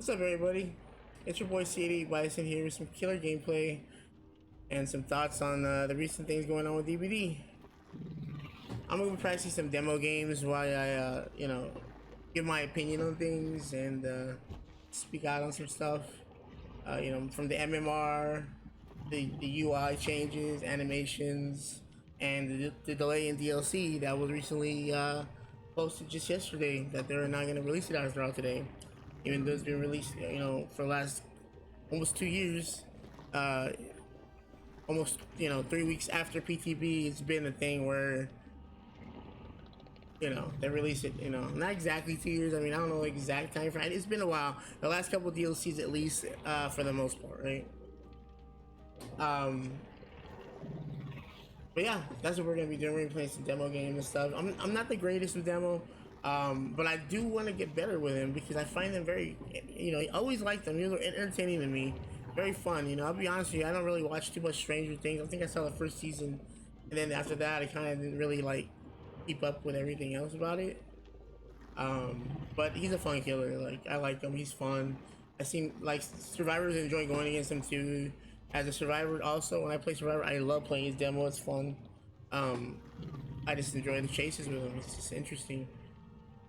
What's up, everybody? It's your boy C88 Bison here with some killer gameplay and some thoughts on the recent things going on with Dbd. I'm gonna be practicing some demo games while I, give my opinion on things and speak out on some stuff. From the MMR, the UI changes, animations, and the delay in DLC that was recently posted just yesterday that they're not gonna release it as of today, even though it's been released, for the last almost 2 years. Uh, Almost 3 weeks after PTB, it's been a thing where they release it. Not exactly 2 years. I mean, I don't know the exact time frame. It's been a while. The last couple of DLCs, at least, for the most part, right? But yeah, that's what we're gonna be doing. We're gonna be playing some demo games and stuff. I'm not the greatest with demo, but I do want to get better with him because I find them very, I always like them. They're entertaining to me, very fun. I'll be honest with you, I don't really watch too much Stranger Things. I think I saw the first season, and then after that, I kind of didn't really like keep up with everything else about it. But he's a fun killer. Like, I like him. He's fun. I seem like survivors enjoy going against him too. As a survivor, also when I play survivor, I love playing his demo. It's fun. I just enjoy the chases with him. It's just interesting.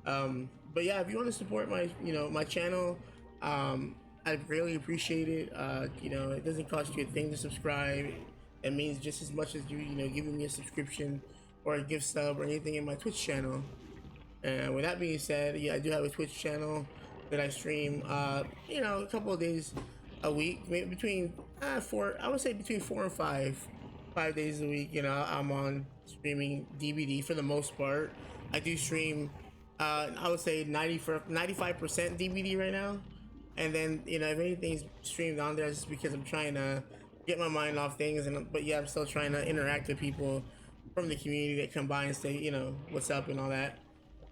But yeah, if you want to support my my channel, I'd really appreciate it. It doesn't cost you a thing to subscribe. It means just as much as you giving me a subscription or a gift sub or anything in my Twitch channel. And with that being said, yeah, I do have a Twitch channel that I stream, a couple of days a week, maybe between I would say between 4 and 5 days a week. I'm on streaming Dbd for the most part. I do stream, I would say 95% Dbd right now. And then, if anything's streamed on there, it's just because I'm trying to get my mind off things. But yeah, I'm still trying to interact with people from the community that come by and say, what's up and all that.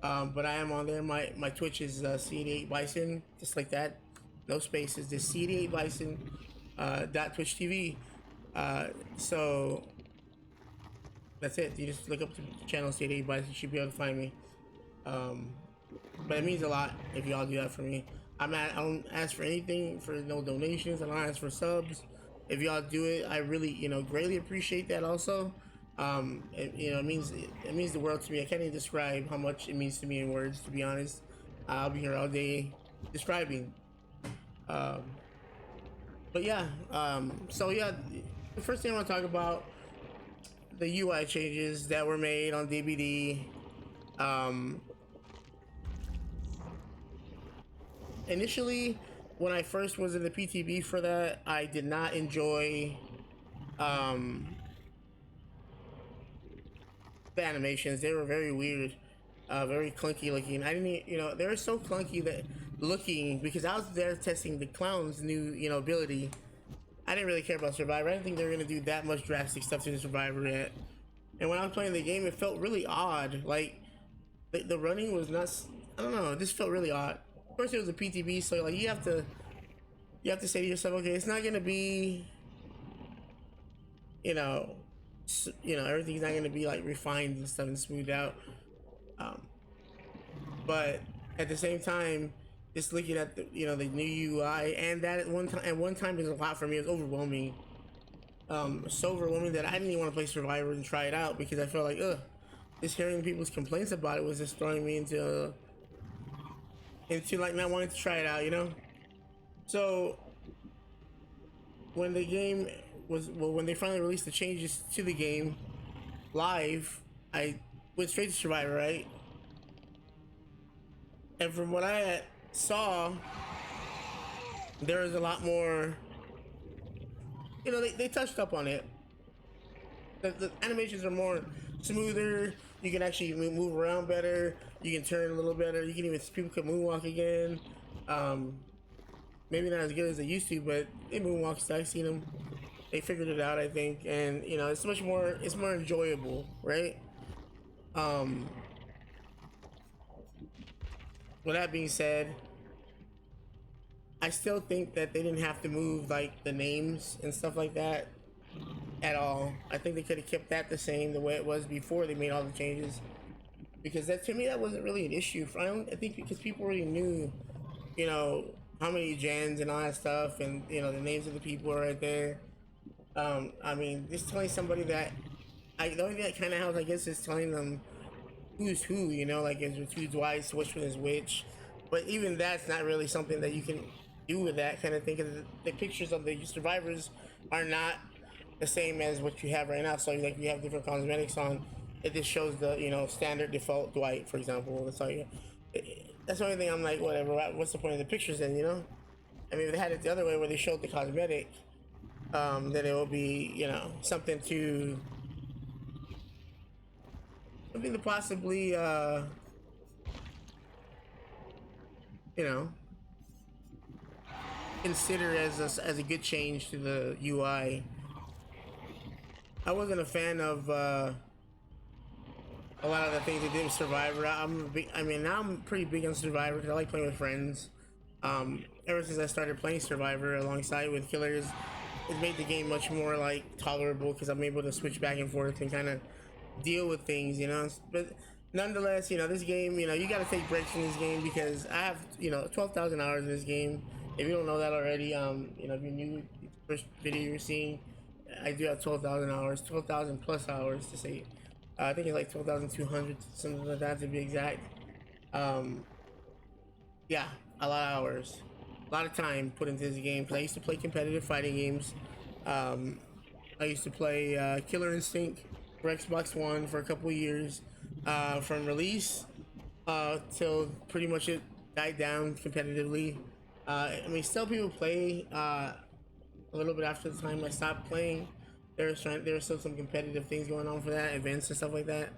But I am on there. My Twitch is C88 Bison, just like that. No spaces. Just C88 Bison .Twitch TV. So that's it. You just look up the channel C88 Bison. You should be able to find me. But it means a lot if y'all do that for me. I don't ask for anything, for no donations. I don't ask for subs. If y'all do it, I really greatly appreciate that. Also, it means the world to me. I can't even describe how much it means to me in words, to be honest. I'll be here all day describing. But yeah, so yeah, the first thing I want to talk about, the UI changes that were made on Dbd. Initially, when I first was in the PTB for that, I did not enjoy the animations. They were very weird, very clunky looking. I didn't, they were so clunky that looking, because I was there testing the clown's new, ability. I didn't really care about Survivor. I didn't think they were gonna do that much drastic stuff to the Survivor yet. And when I was playing the game, it felt really odd. Like the running was not. I don't know. It just felt really odd. Of course, it was a PTB, so like you have to say to yourself, okay, it's not gonna be, everything's not gonna be like refined and stuff and smoothed out. But at the same time, just looking at the the new UI, and that at one time is a lot for me. It was overwhelming. So overwhelming that I didn't even want to play Survivor and try it out because I felt like, just hearing people's complaints about it was just throwing me into like not wanting to try it out, So when the game when they finally released the changes to the game live, I went straight to Survivor, right? And from what I saw, there was a lot more. They touched up on it. The animations are more smoother. You can actually move around better. You can turn a little better. You can even, people can moonwalk again. Maybe not as good as they used to, but they moonwalk still. I've seen them. They figured it out, I think, and it's much more. It's more enjoyable, right? With that being said, I still think that they didn't have to move like the names and stuff like that at all. I think they could have kept that the same the way it was before they made all the changes, because that, to me, that wasn't really an issue. I think because people already knew, how many gens and all that stuff, and you know the names of the people are right there. I mean, just telling somebody that the only thing that kind of helps, I guess, is telling them who's who. You know, like is who's Dwight, which one is which. But even that's not really something that you can do with that kind of thing, because the pictures of the survivors are not the same as what you have right now. So like you have different cosmetics on. It just shows the standard default Dwight, for example. That's all you. That's the only thing I'm like, whatever. What's the point of the pictures then? You know. I mean, if they had it the other way where they showed the cosmetic, then it will be something to possibly you know consider as a good change to the UI. I wasn't a fan of a lot of the things they did with Survivor. I mean, now I'm pretty big on Survivor because I like playing with friends. Ever since I started playing Survivor alongside with Killers, it made the game much more like tolerable because I'm able to switch back and forth and kind of deal with things, you know. But nonetheless, you know, this game, you know, you got to take breaks in this game because I have, 12,000 hours in this game. If you don't know that already, if you're new, first video you're seeing, I do have 12,000 hours, 12,000 plus hours to say. I think it's like 12,200, something like that to be exact. Um, yeah, a lot of hours, a lot of time put into this game. Cause I used to play competitive fighting games. Um, I used to play Killer Instinct for Xbox One for a couple of years, from release till pretty much it died down competitively. I mean, still people play a little bit after the time I stopped playing. There was still some competitive things going on for that, events and stuff like that.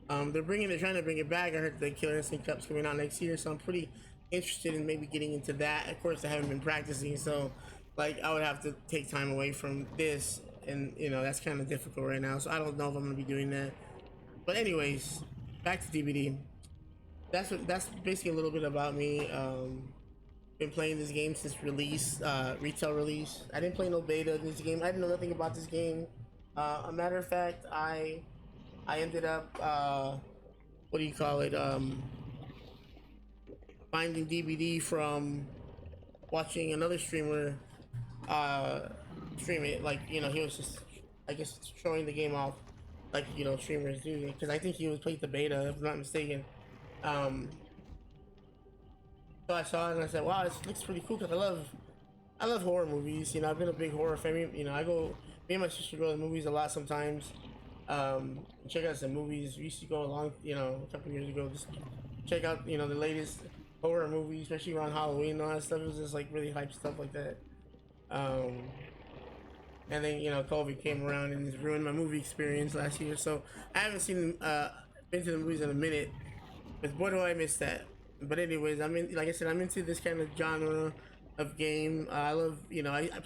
They're trying to bring it back. I heard the Killer Instinct Cup's coming out next year, so I'm pretty interested in maybe getting into that. Of course, I haven't been practicing, so like I would have to take time away from this, and that's kind of difficult right now. So I don't know if I'm gonna be doing that. But anyways, back to DBD. That's basically a little bit about me. Been playing this game since release, retail release. I didn't play no beta this game. I didn't know nothing about this game. A matter of fact, I ended up what do you call it? Finding DBD from watching another streamer stream it. Like he was just, I guess, showing the game off, like streamers do. Because I think he was played the beta, if I'm not mistaken. Um, so I saw it and I said, "Wow, this looks pretty cool." Because I love horror movies. I've been a big horror fan. Me and my sister go to the movies a lot sometimes. Check out some movies. We used to go along, a couple years ago, just check out, the latest horror movies, especially around Halloween and all that stuff. It was just like really hype stuff like that. And then COVID came around and just ruined my movie experience last year. So I haven't been to the movies in a minute. But boy, do I miss that. But anyways, like I said, I'm into this kind of genre of game. I love, I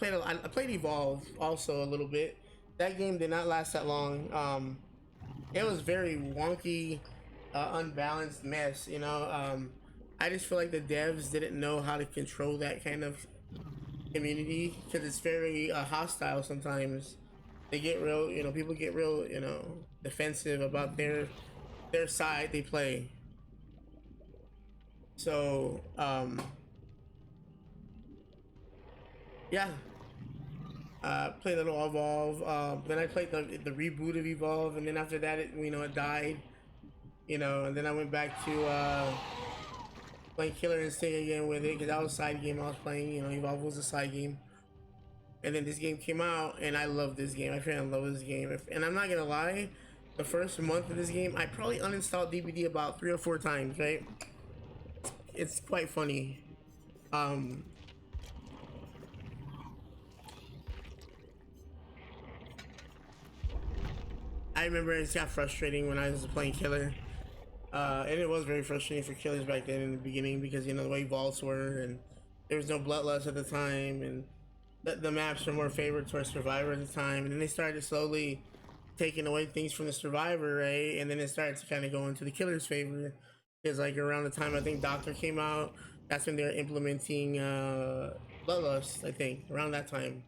played Evolve also a little bit. That game did not last that long. It was very wonky, unbalanced mess. I just feel like the devs didn't know how to control that kind of community because it's very hostile sometimes. They get real, people get real, defensive about their side they play. So, yeah, played a little Evolve. Then I played the reboot of Evolve, and then after that, it died. And then I went back to playing Killer Instinct again with it because that was a side game I was playing. Evolve was a side game, and then this game came out, and I love this game. I fell in love with this game, and I'm not gonna lie, the first month of this game, I probably uninstalled DBD about 3 or 4 times. Right? It's quite funny. I remember it got frustrating when I was playing Killer. And it was very frustrating for Killers back then in the beginning because the way vaults were, and there was no bloodlust at the time, and the maps were more favored towards Survivor at the time, and then they started slowly taking away things from the Survivor, right? And then it started to kind of go into the Killer's favor because like around the time I think Doctor came out, that's when they were implementing bloodlust. I think around that time,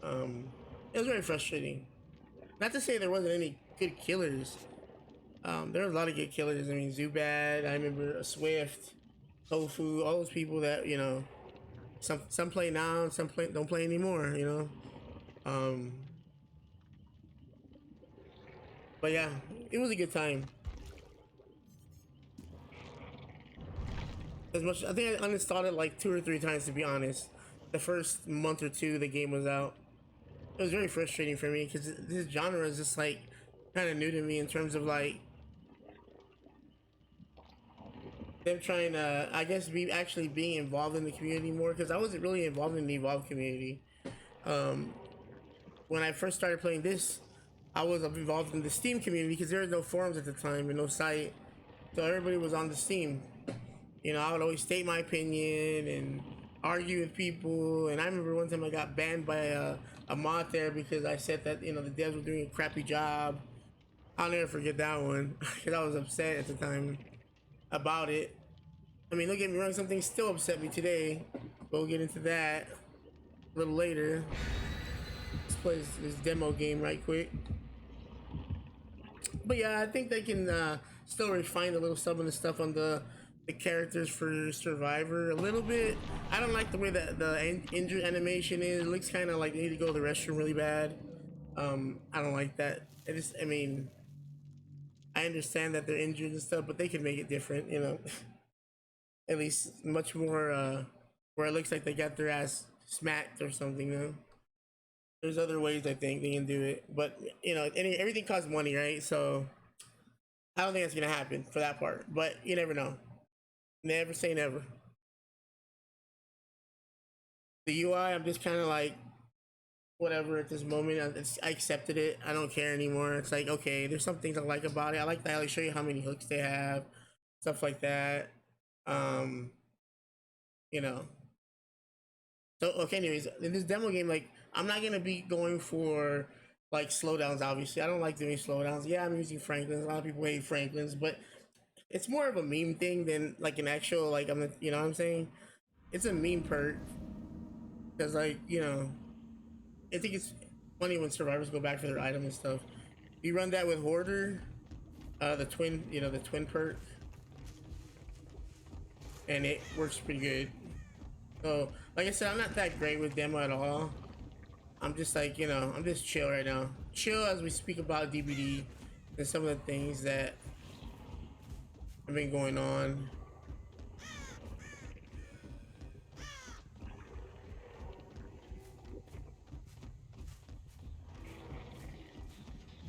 it was very frustrating. Not to say there wasn't any good killers. There were a lot of good killers. I mean, Zubat. I remember Swift, Tofu. All those people that some play now, some play don't play anymore. You know. But yeah, it was a good time. As much, I think I uninstalled it like 2 or 3 times to be honest. The first month or two the game was out, it was very frustrating for me because this genre is just like kind of new to me in terms of like them trying to, I guess, be actually being involved in the community more because I wasn't really involved in the Evolve community. Um, when I first started playing this, I was involved in the Steam community because there were no forums at the time and no site, so everybody was on the Steam. You know, I would always state my opinion and argue with people. And I remember one time I got banned by a mod there because I said that, you know, the devs were doing a crappy job. I'll never forget that one because I was upset at the time about it. I mean, don't get me wrong, something still upset me today. We'll get into that a little later. Let's play this demo game right quick. But yeah, I think they can still refine a little some of the stuff on the characters for Survivor a little bit. I don't like the way that the injury animation is. It looks kind of like they need to go to the restroom really bad. I don't like that. I mean, I understand that they're injured and stuff, but they can make it different, you know. At least much more where it looks like they got their ass smacked or something, you know. There's other ways I think they can do it, but you know, everything costs money, right? So I don't think that's gonna happen for that part. But you never know. Never say never. The UI, I'm just kind of like whatever at this moment. I accepted it. I don't care anymore. It's like okay, there's some things I like about it. I like that they show you how many hooks they have, stuff like that. Um, you know. So okay, anyways, in this demo game, like I'm not gonna be going for like slowdowns. Obviously, I don't like doing slowdowns. Yeah, I'm using Franklins. A lot of people hate Franklins, but it's more of a meme thing than like an actual like you know what I'm saying? It's a meme perk because like you know I think it's funny when survivors go back for their item and stuff. You run that with Hoarder, the twin, you know, the twin perk, and it works pretty good. So, like I said, I'm not that great with demo at all. I'm just like, you know, I'm just chill right now. Chill as we speak about DBD and some of the things that have been going on.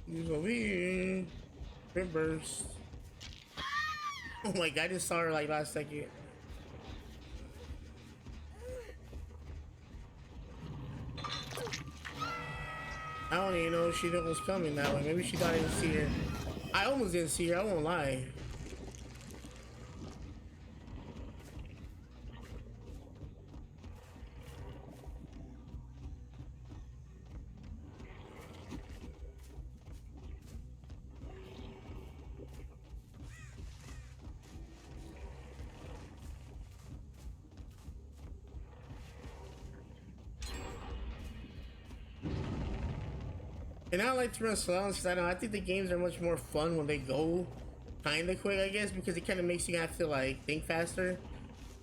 He's over here. Rip burst. Oh my god, I just saw her like last second. I don't even know if she was coming that way. Maybe she thought I didn't see her. I almost didn't see her, I won't lie. And I like to run slowdowns because I think the games are much more fun when they go kind of quick, I guess, because it kind of makes you have to like think faster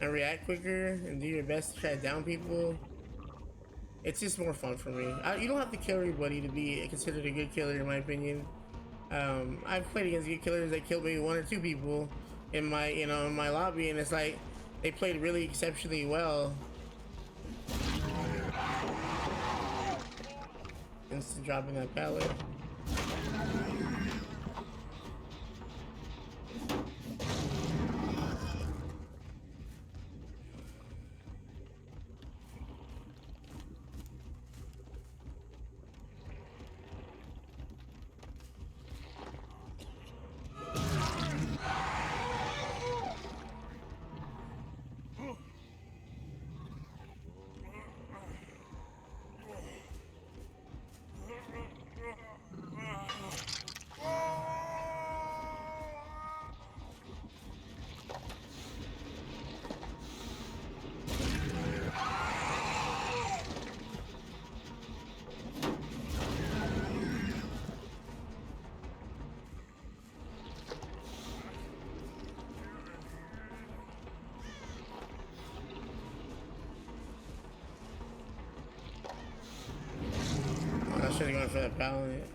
and react quicker and do your best to try to down people. It's just more fun for me. You don't have to kill everybody to be considered a good killer, in my opinion. I've played against good killers that killed maybe 1 or 2 people in my, you know, in my lobby, and it's like they played really exceptionally well. Instant dropping that pallet. should have gone for that pallet.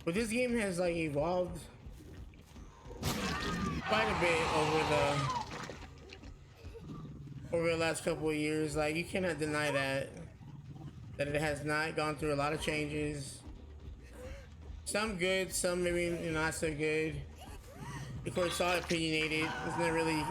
But this game has like evolved quite a bit over the last couple of years. Like you cannot deny that it has not gone through a lot of changes. Some good, some maybe not so good. Of course, all opinionated. It's not really,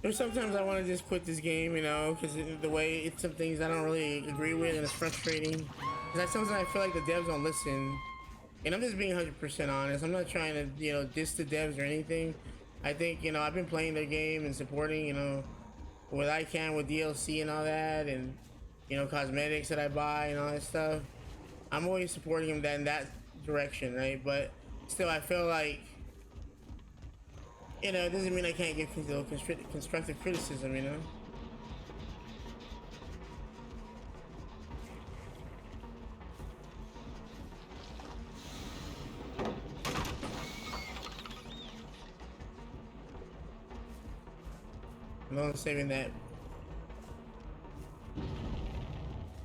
There's sometimes I want to just quit this game, because the way it's some things I don't really agree with, and it's frustrating. Because sometimes I feel like the devs don't listen, and I'm just being 100% honest. I'm not trying to, diss the devs or anything. I think, I've been playing their game and supporting, what I can with DLC and all that, and cosmetics that I buy and all that stuff. I'm always supporting them in that direction, right? But still, I feel like. It doesn't mean I can't give constructive criticism, I'm only saving that.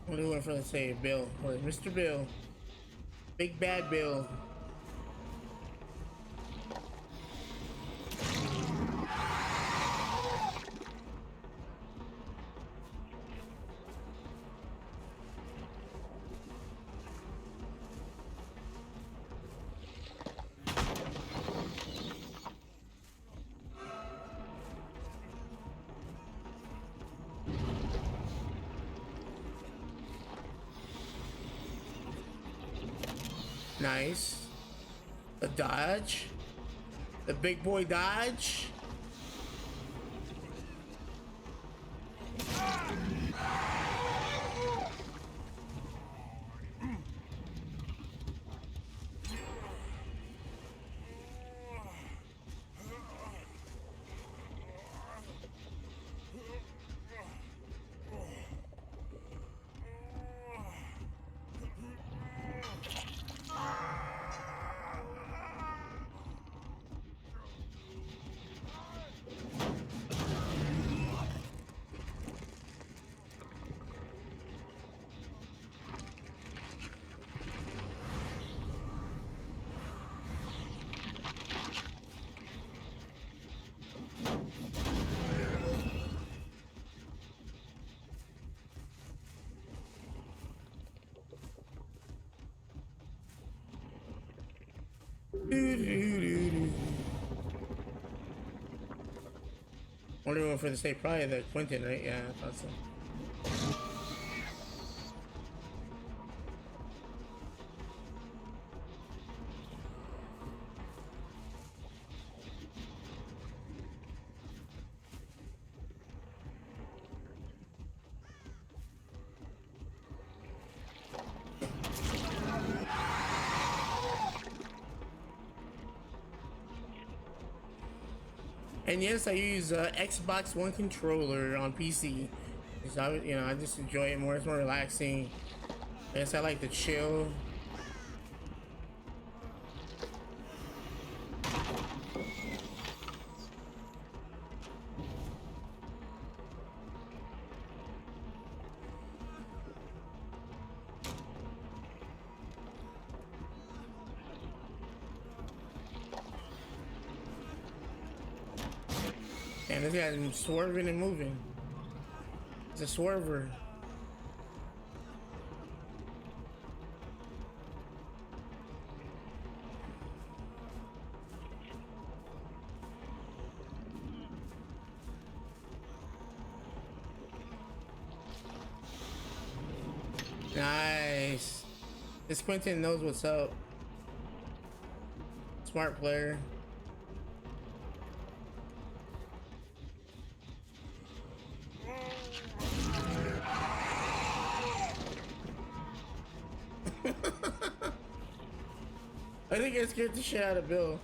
Only one for the save, Bill. Or Mr. Bill. Big Bad Bill. Nice. The dodge. The big boy dodge. Only one for the state, probably the Quentin, right? Yeah, I thought so. And yes, I use Xbox One controller on PC. So I just enjoy it more. It's more relaxing. I guess I like to chill. And this guy's swerving and moving. a swerver. Nice. This Quentin knows what's up. Smart player. I think I scared the shit out of Bill.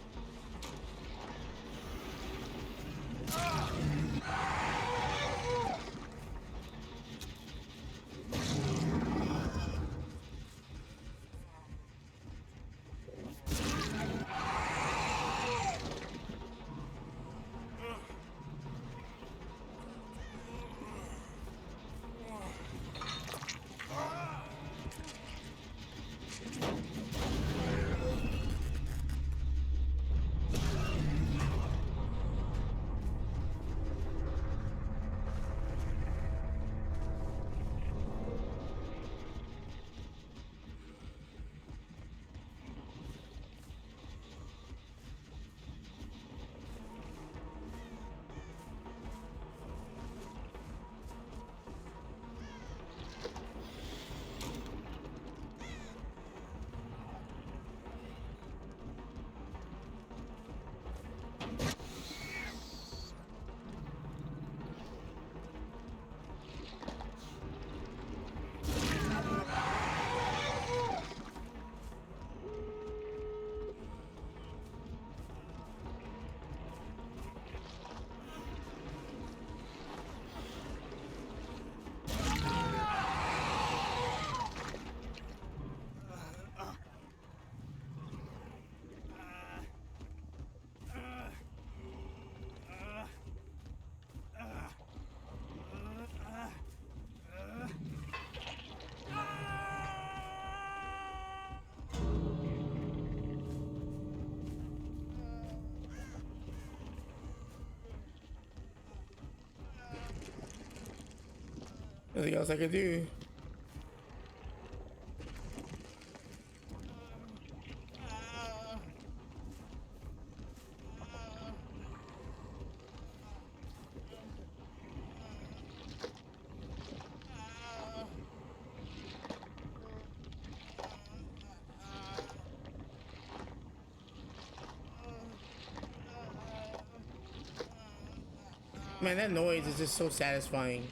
Nothing else I can do. Man, that noise is just so satisfying.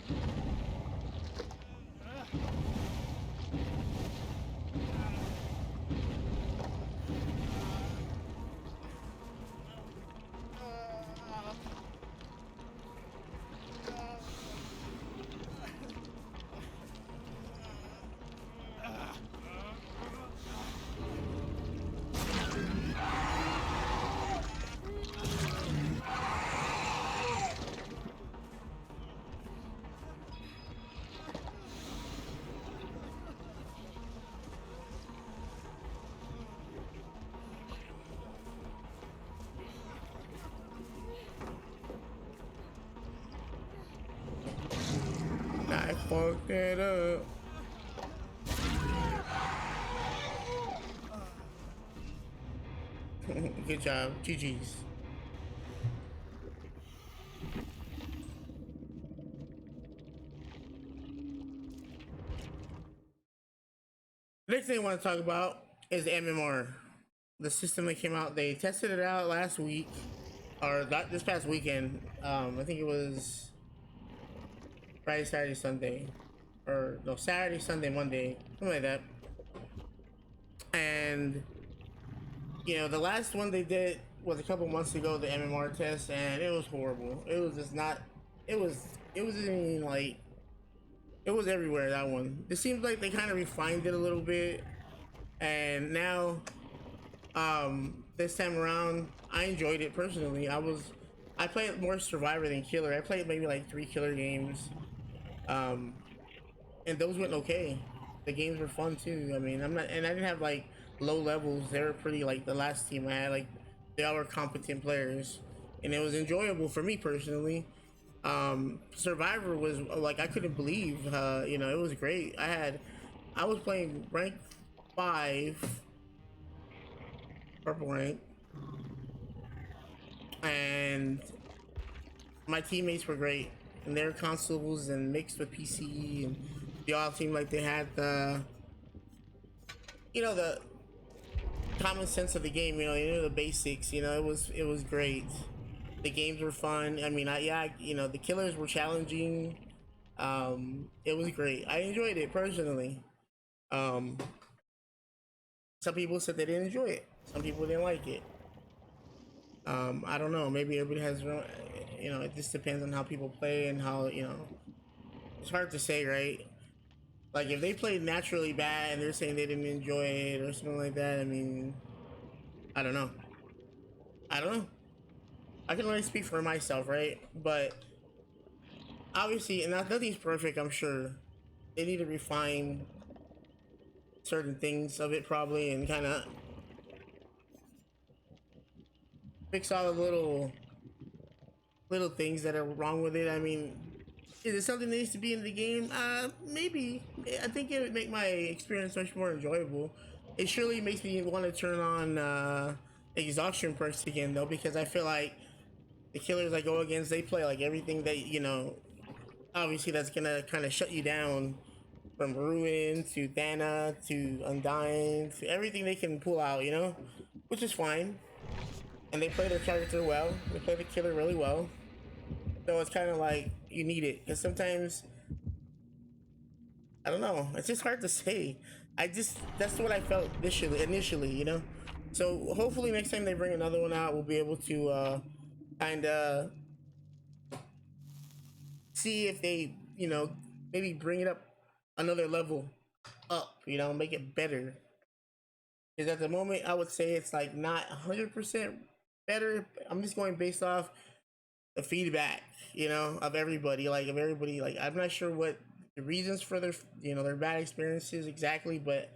I fucked it up. Good job. GG's. Next thing I want to talk about is the MMR. The system that came out, they tested it out last week, or this past weekend. I think it was Friday, Saturday, Sunday, or no, Saturday, Sunday, Monday, something like that. And you know, the last one they did was a couple months ago, the MMR test, and it was horrible. It was just not. It was. It wasn't even like. It was everywhere, that one. It seems like they kind of refined it a little bit, and now, this time around, I enjoyed it personally. I played more Survivor than Killer. I played maybe like 3 Killer games, um, and those went okay. The games were fun too. I mean, and I didn't have like low levels. They were pretty like the last team I had. Like they all were competent players, and it was enjoyable for me personally. Survivor was like I couldn't believe. You know, it was great. I was playing rank 5, purple rank, and my teammates were great. And their consoles and mixed with PC, and they all seemed like they had the, you know, the common sense of the game. You know, they knew the basics. You know, it was great. The games were fun. I mean, you know, the killers were challenging. It was great. I enjoyed it personally. Um, some people said they didn't enjoy it. Some people didn't like it. I don't know. Maybe everybody has their own, you know, it just depends on how people play and how, you know, it's hard to say, right? Like if they played naturally bad and they're saying they didn't enjoy it or something like that, I mean, I don't know. I don't know. I can only speak for myself, right? But obviously, and nothing's perfect, I'm sure. They need to refine certain things of it probably and kind of fix all the little things that are wrong with it. I mean, is it something that needs to be in the game? Maybe. I think it would make my experience much more enjoyable. It surely makes me want to turn on exhaustion perks again, though, because I feel like the killers I go against, they play like everything that, you know, obviously that's gonna kind of shut you down, from Ruin to Thana to Undying to everything they can pull out, you know, which is fine. And they play their character well. They play the killer really well. So it's kind of like you need it because sometimes I don't know. It's just hard to say. I just that's what I felt initially, you know. So hopefully next time they bring another one out, we'll be able to kind of see if they, you know, maybe bring it up another level up, you know, make it better. Because at the moment, I would say it's like not 100% better. I'm just going based off the feedback, you know, of everybody. Like, of everybody, like, I'm not sure what the reasons for their, you know, their bad experiences exactly, but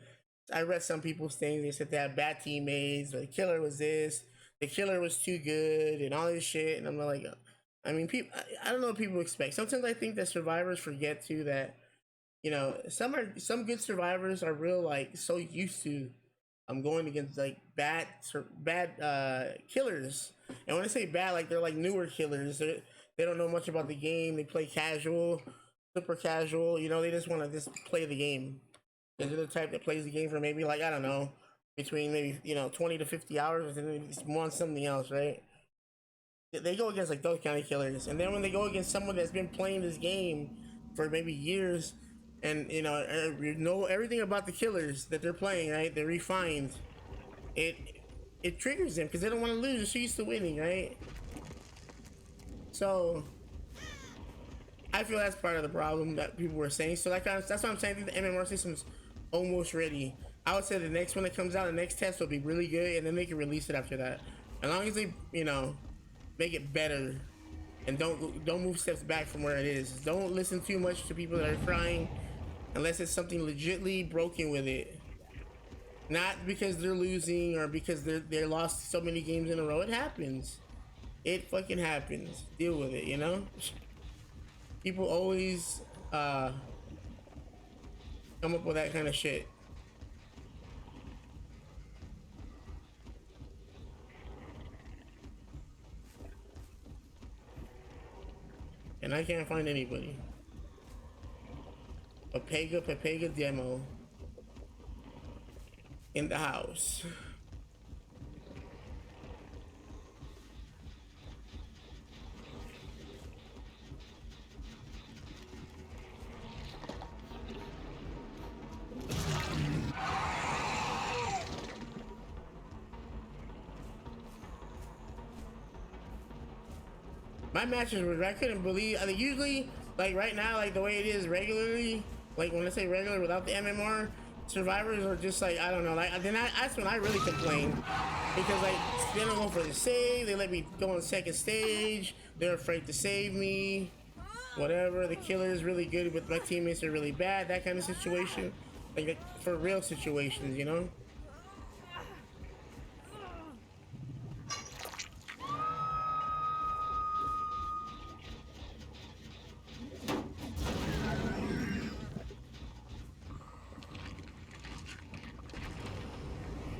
I read some people's things. They said they had bad teammates, or the killer was this, the killer was too good, and all this shit. And I'm like, I mean, people, I don't know what people expect. Sometimes I think that survivors forget too that, you know, some good survivors are real like so used to going against like bad killers. And when I say bad, like they're like newer killers. They don't know much about the game. They play casual, super casual. You know, they just want to just play the game. They're the type that plays the game for maybe like I don't know, between maybe, you know, 20 to 50 hours, and then they just want something else, right? They go against like those kind of killers, and then when they go against someone that's been playing this game for maybe years, and you know everything about the killers that they're playing, right? They're refined. It it triggers them because they don't want to lose. They're so used to winning, right? So I feel that's part of the problem that people were saying. So that's what I'm saying. I think the MMR system's almost ready. I would say the next one that comes out, the next test will be really good, and then they can release it after that. As long as they, you know, make it better, and don't move steps back from where it is. Don't listen too much to people that are crying unless it's something legitly broken with it. Not because they're losing or because they're lost so many games in a row. It happens. It fucking happens. Deal with it, you know? People always come up with that kind of shit. And I can't find anybody. Papega demo in the house. My matches were, I couldn't believe. I mean, usually, like right now, like the way it is regularly, like when I say regular without the MMR, survivors are just like I don't know. Like that's when I really complain because like they don't go for the save. They let me go on the second stage. They're afraid to save me. Whatever. The killer is really good, but my teammates are really bad. That kind of situation, like for real situations, you know.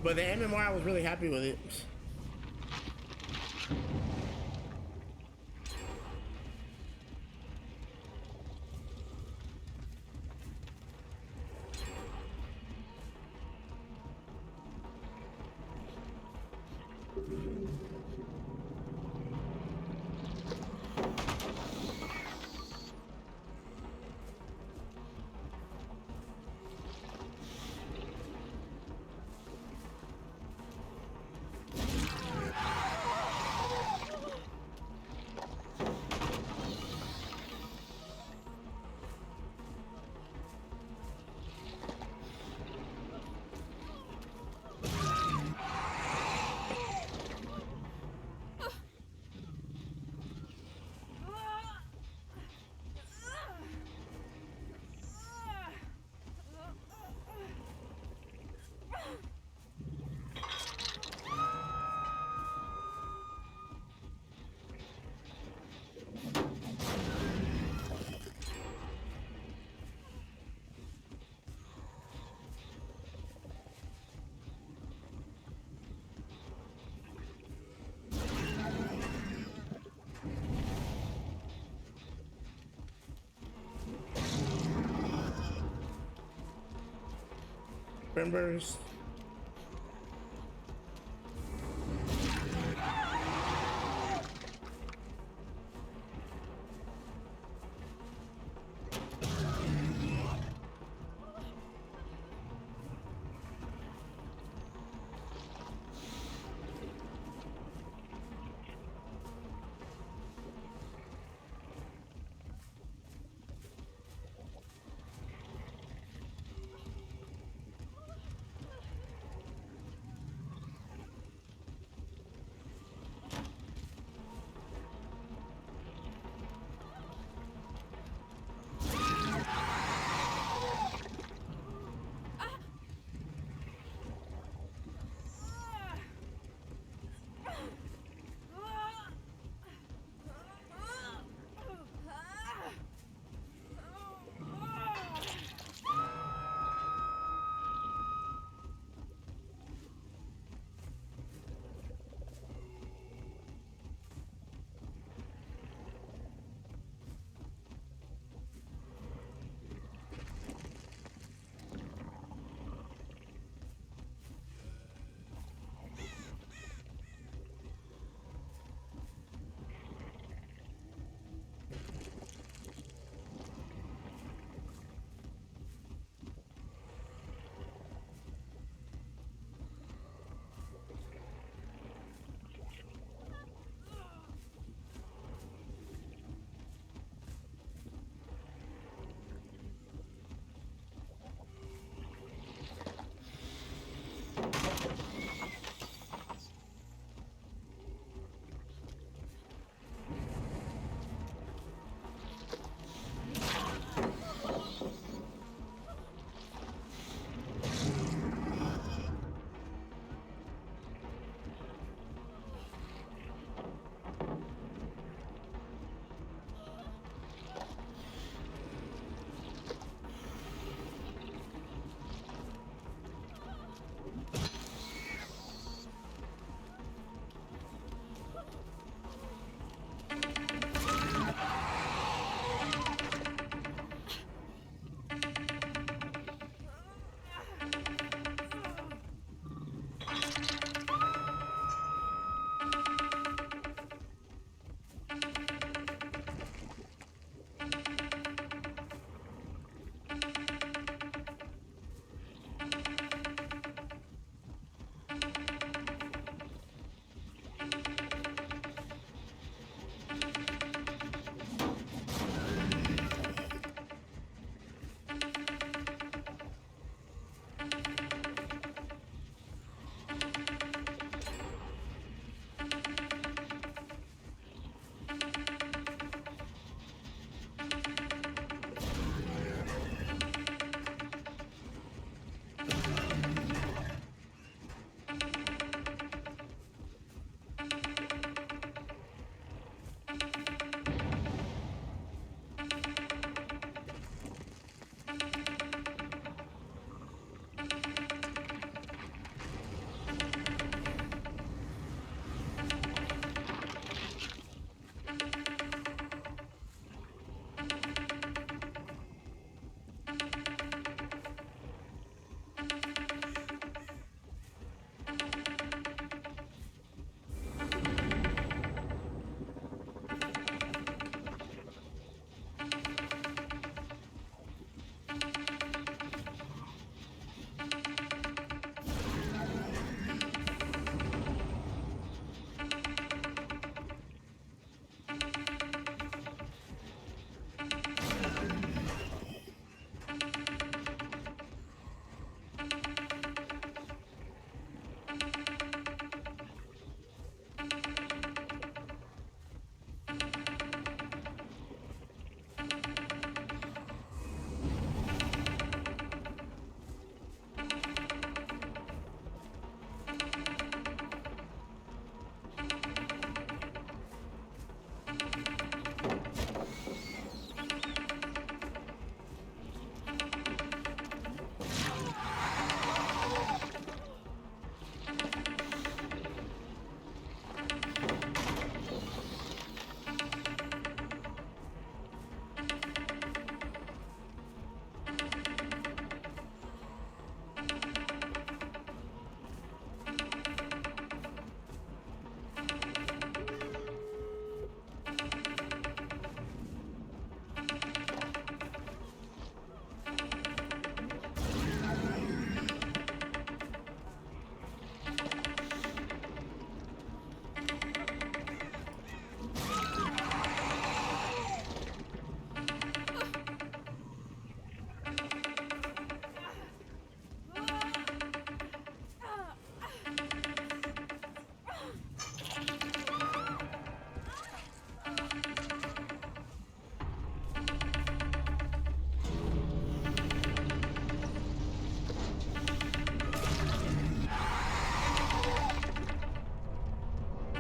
But the MMR, I was really happy with it. Members.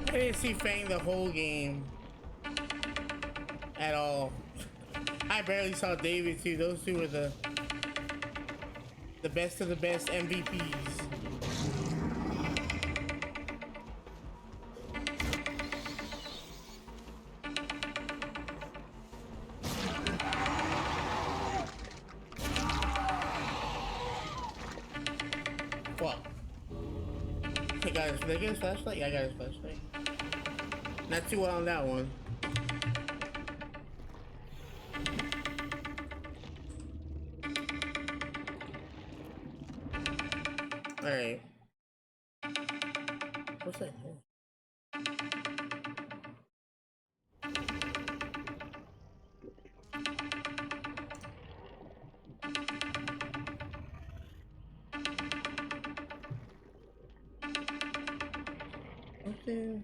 I didn't see Fang the whole game at all. I barely saw David too. Those two were the best of the best MVPs. Fuck. Did I get his flashlight? Yeah, I got his flashlight. Not too well on that one. Alright. What's that? Okay.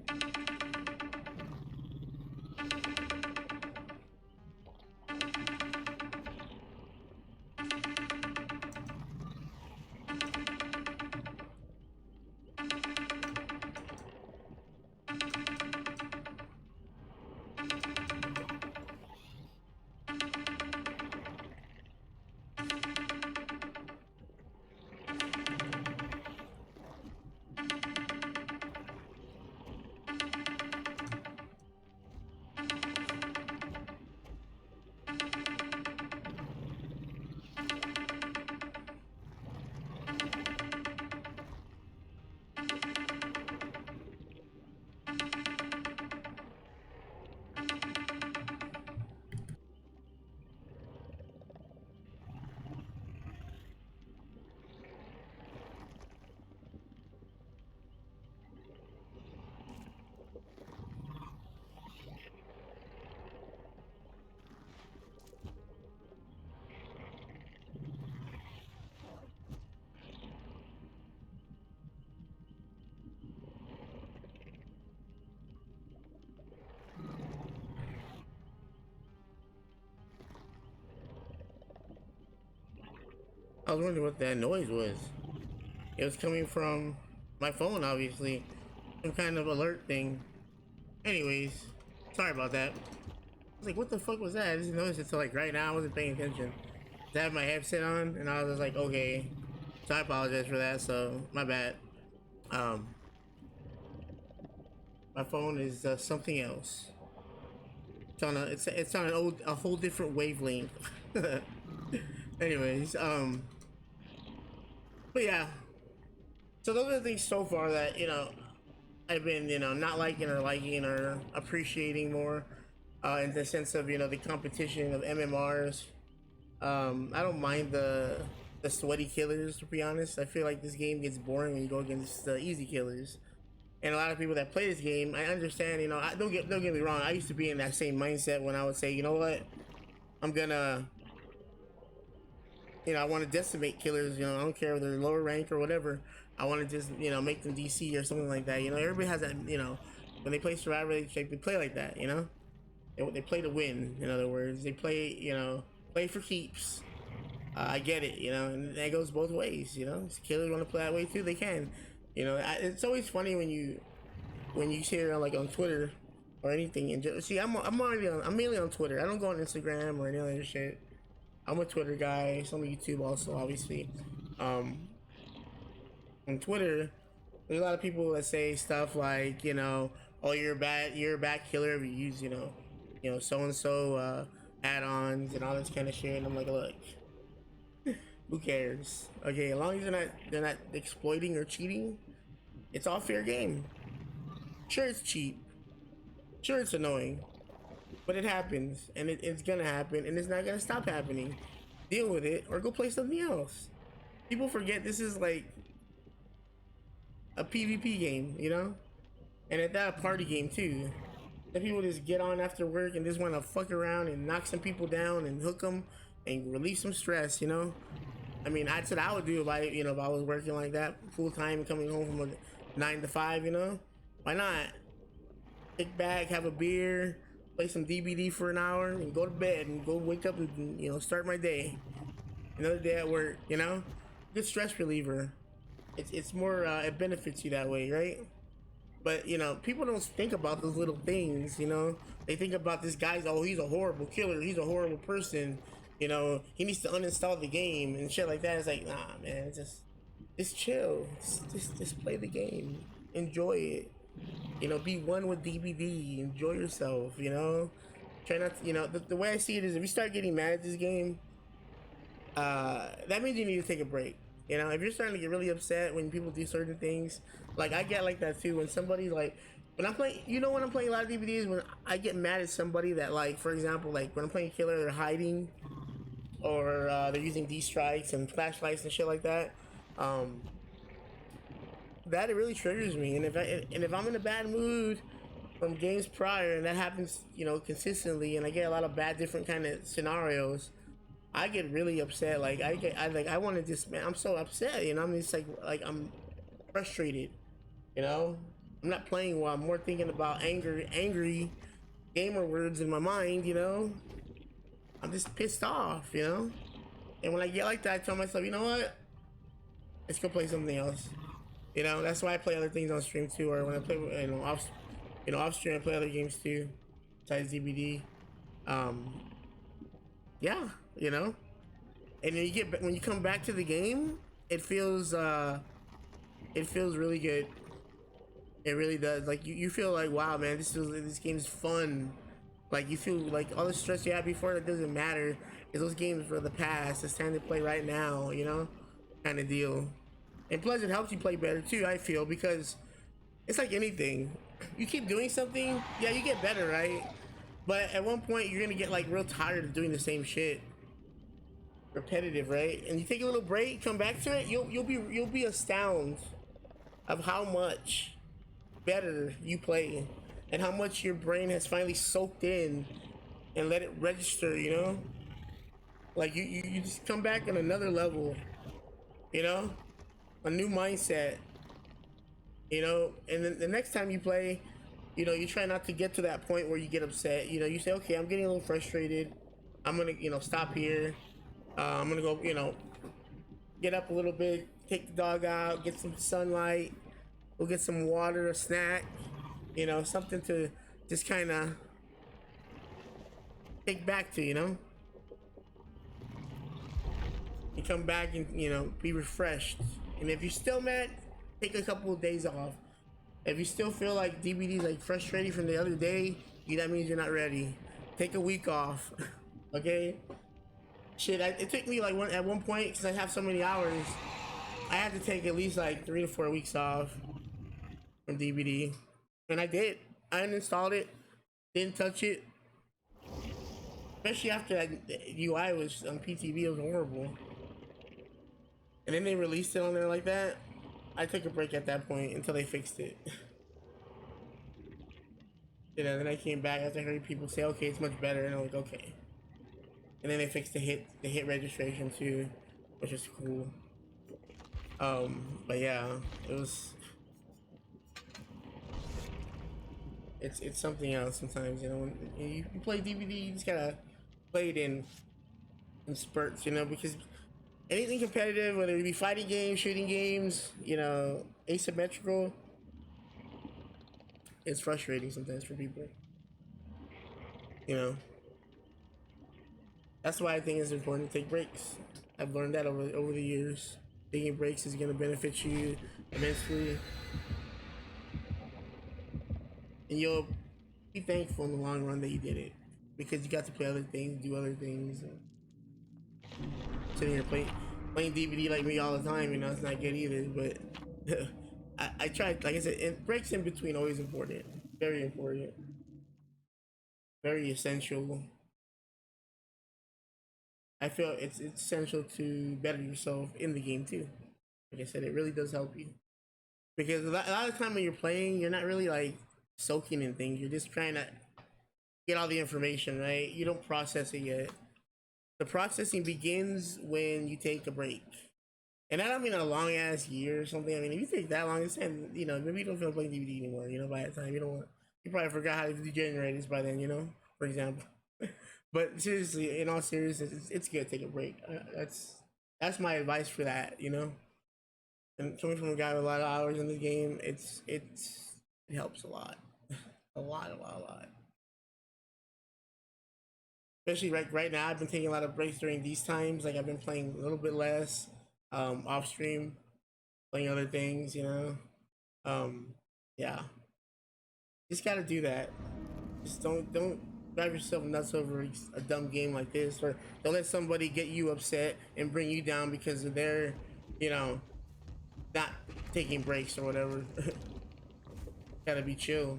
I was wondering what that noise was. It was coming from my phone, obviously. Some kind of alert thing. Anyways, sorry about that. I was like, what the fuck was that? I didn't notice it until like right now. I wasn't paying attention. I had my headset on and I was just like, okay. So I apologize for that, so my bad. Um, my phone is something else. It's on a whole different wavelength. Anyways, but yeah. So those are the things so far that I've been not liking or liking or appreciating more, in the sense of the competition of MMRs. I don't mind the sweaty killers, to be honest. I feel like this game gets boring when you go against the easy killers. And a lot of people that play this game, I understand. Don't get me wrong. I used to be in that same mindset when I would say, you know what, I'm gonna, I want to decimate killers. I don't care if they're lower rank or whatever. I want to just, make them DC or something like that. Everybody has that. When they play Survivor, they play like that. They play to win. In other words, they play, play for keeps. I get it, and that goes both ways. Killers want to play that way too. They can. It's always funny when you hear like on Twitter or anything. And see, I'm mainly on Twitter. I don't go on Instagram or any other shit. I'm a Twitter guy. Some on YouTube also, obviously. On Twitter, there's a lot of people that say stuff like, oh, you're a bad killer if you use, so and so add-ons and all this kind of shit. And I'm like, look, who cares? Okay, as long as they're not exploiting or cheating, it's all fair game. Sure, it's cheap. Sure, it's annoying, but it happens, and it's gonna happen, and it's not gonna stop happening. Deal with it, or go play something else. People forget this is like a PvP game, and at that, a party game too. The people just get on after work and just want to fuck around and knock some people down and hook them and relieve some stress. I mean, that's what I would do if I was working like that full time, coming home from a 9 to 5. Why not? Kick back, have a beer, play some DBD for an hour, and go to bed and go wake up and start my day. Another day at work. Good stress reliever. It's more it benefits you that way, right? But you know, people don't think about those little things. You know, they think about this guy's, oh, he's a horrible killer, he's a horrible person. You know, he needs to uninstall the game and shit like that. It's like, nah, man, just chill, just play the game, enjoy it. You know, be one with DBD, enjoy yourself. You know, try not to, you know, the way I see it is, if you start getting mad at this game, that means you need to take a break. You know, if you're starting to get really upset when people do certain things, like I get like that too. When somebody like, when I'm playing, you know, when I'm playing a lot of DVDs, when I get mad at somebody that, like, for example, like when I'm playing killer, they're hiding, or they're using D strikes and flashlights and shit like that. Um, that it really triggers me, and if I'm in a bad mood from games prior, and that happens, you know, consistently, and I get a lot of bad different kind of scenarios, I get really upset. Like I want to just, man, I'm so upset. You know, I'm just like I'm frustrated. You know, I'm not playing well. I'm more thinking about angry gamer words in my mind. You know, I'm just pissed off. You know, and when I get like that, I tell myself, you know what? Let's go play something else. You know, that's why I play other things on stream too, or when I play, off stream, I play other games too, besides DBD. Um, yeah, you know, and then when you come back to the game, it feels really good. It really does. Like you feel like, wow, man, this game's fun. Like you feel like all the stress you had before, that doesn't matter. Cause those games for the past. It's time to play right now. You know, kind of deal. And plus, it helps you play better too. I feel, because it's like anything. You keep doing something, yeah, you get better, right? But at one point, you're gonna get like real tired of doing the same shit, repetitive, right? And you take a little break, come back to it, you'll be astounded of how much better you play, and how much your brain has finally soaked in and let it register. You know, like you just come back on another level. You know, a new mindset. You know, and then the next time you play, you know, you try not to get to that point where you get upset. You know, you say, okay, I'm getting a little frustrated. I'm gonna, you know, stop here. I'm gonna go, you know, get up a little bit, take the dog out, get some sunlight, go get some water, a snack, you know, something to just kind of take back to, you know. You come back and, you know, be refreshed. And if you're still mad, take a couple of days off. If you still feel like DBD is like frustrating from the other day, that means you're not ready. Take a week off, okay? Shit, it took me like at one point, because I have so many hours, I had to take at least like 3 to 4 weeks off from DBD, and I did. I uninstalled it, didn't touch it, especially after that UI was on PTV. It was horrible, and then they released it on there like that. I took a break at that point until they fixed it. You know, then I came back after I heard people say, okay, it's much better, and I'm like, okay. And then they fixed the hit registration too, which is cool. But yeah, it was. It's something else sometimes, you know. When you play DBD, you just gotta play it in spurts, you know, because anything competitive, whether it be fighting games, shooting games, you know, asymmetrical, it's frustrating sometimes for people. You know, that's why I think it's important to take breaks. I've learned that over the years. Taking breaks is gonna benefit you immensely, and you'll be thankful in the long run that you did it, because you got to play other things, do other things. And sitting here playing DBD like me all the time, you know, it's not good either. But I tried, like I said, and breaks in between always important, very important, very essential. I feel it's essential to better yourself in the game too. Like I said, it really does help you, because a lot of time when you're playing, you're not really like soaking in things. You're just trying to get all the information, right? You don't process it yet. The processing begins when you take a break. And I don't mean a long ass year or something. I mean, if you take that long, it's saying, you know, maybe you don't feel like playing DBD anymore. You know, by that time, you probably forgot how to do generators by then. You know, for example. But seriously, in all seriousness, it's good to take a break. That's my advice for that. You know, and coming from a guy with a lot of hours in the game, it's It helps a lot, a lot. Especially right now, I've been taking a lot of breaks during these times. Like I've been playing a little bit less, off stream, playing other things. Um, yeah, just gotta do that. Just don't drive yourself nuts over a dumb game like this, or don't let somebody get you upset and bring you down because of their, you know, not taking breaks or whatever. Gotta be chill.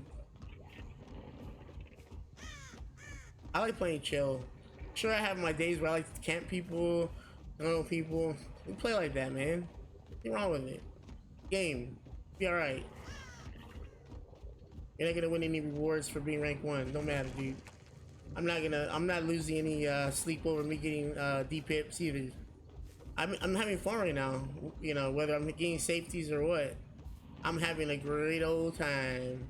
I like playing chill. Sure, I have my days where I like to camp people, know people. We play like that, man. Nothing wrong with it. Game, be all right. You're not gonna win any rewards for being rank one. Don't matter, dude. I'm not losing any sleep over me getting D pips either. I'm having fun right now. You know, whether I'm getting safeties or what, I'm having a great old time.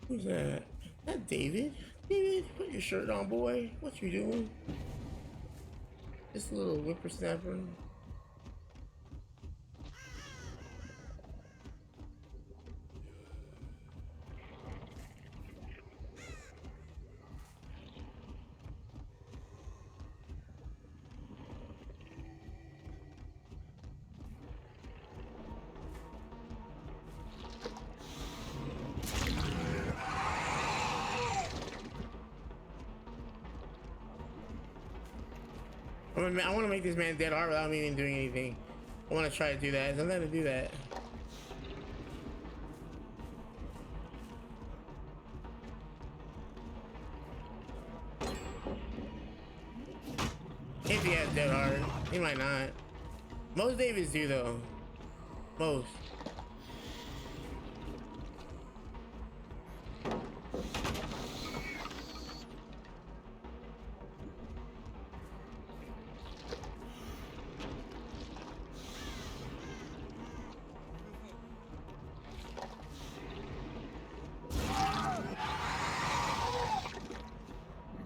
Who's that? That David? David, put your shirt on, boy. What you doing? This little whippersnapper. I want to make this man dead hard without me even doing anything. I want to try to do that. I'm gonna do that. If he has dead hard, he might not. Most Davids do though. Most.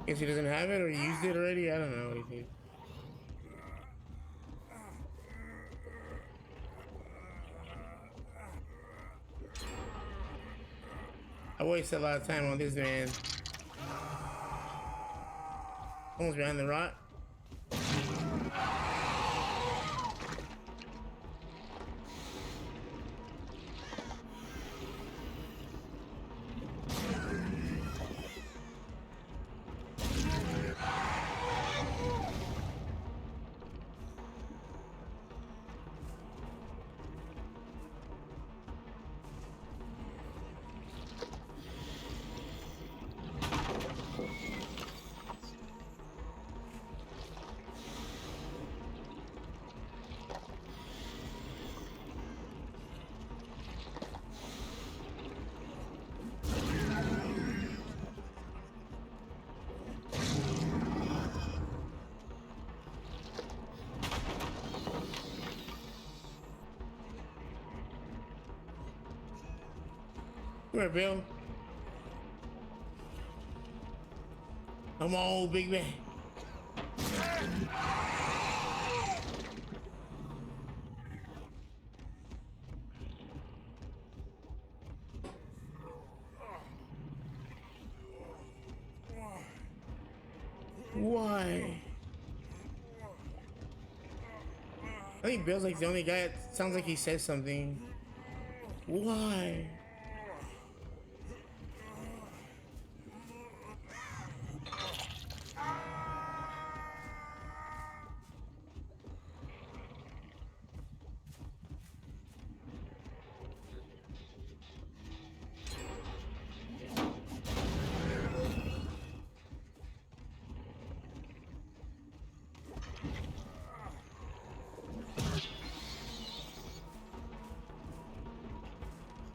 Guess he doesn't have it or he used it already. I don't know what he did. I wasted a lot of time on this man. Someone's behind the rock. Come here, Bill. Come on, big man. Why? I think Bill's like the only guy that sounds like he says something. Why?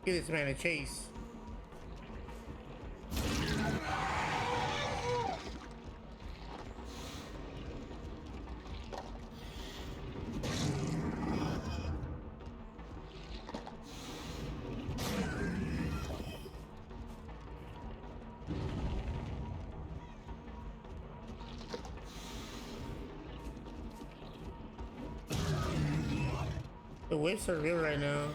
Give this man a chase. The whips are real right now.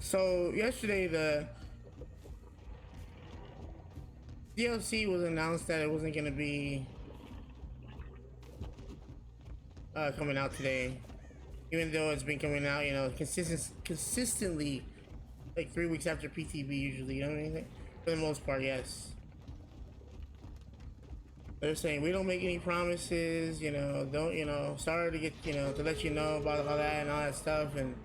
So yesterday the DLC was announced that it wasn't gonna be coming out today, even though it's been coming out, you know, consistently, like 3 weeks after PTB usually. You know what I mean? For the most part, yes. They're saying we don't make any promises, you know, don't, you know, sorry to get, you know, to let you know about all that and all that stuff, and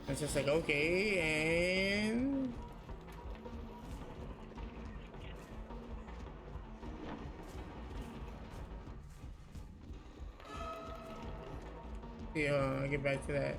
it's just like, okay, and yeah, I'll get back to that.